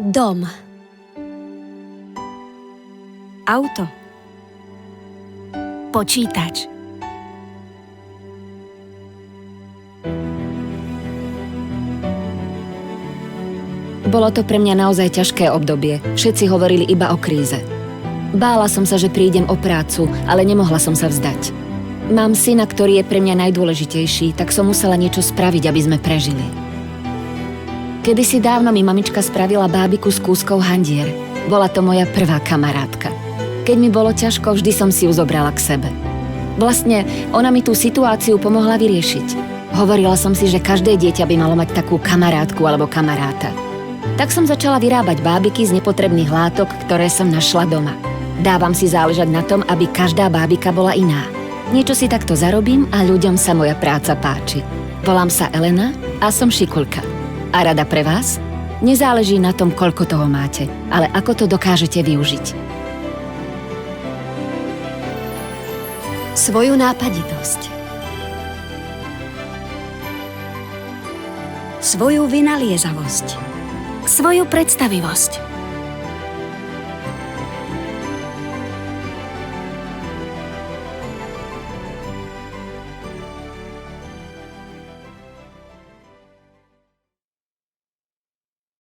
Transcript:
Dom. Auto. Počítač. Bolo to pre mňa naozaj ťažké obdobie. Všetci hovorili iba o kríze. Bála som sa, že prídem o prácu, ale nemohla som sa vzdať. Mám syna, ktorý je pre mňa najdôležitejší, tak som musela niečo spraviť, aby sme prežili. Kedysi dávno mi mamička spravila bábiku z kúskov handier. Bola to moja prvá kamarátka. Keď mi bolo ťažko, vždy som si ju zobrala k sebe. Vlastne, ona mi tú situáciu pomohla vyriešiť. Hovorila som si, že každé dieťa by malo mať takú kamarátku alebo kamaráta. Tak som začala vyrábať bábiky z nepotrebných látok, ktoré som našla doma. Dávam si záležať na tom, aby každá bábika bola iná. Niečo si takto zarobím a ľuďom sa moja práca páči. Volám sa Elena a som šikulka. A rada pre vás? Nezáleží na tom, koľko toho máte, ale ako to dokážete využiť. Svoju nápaditosť. Svoju vynaliezavosť. Svoju predstavivosť.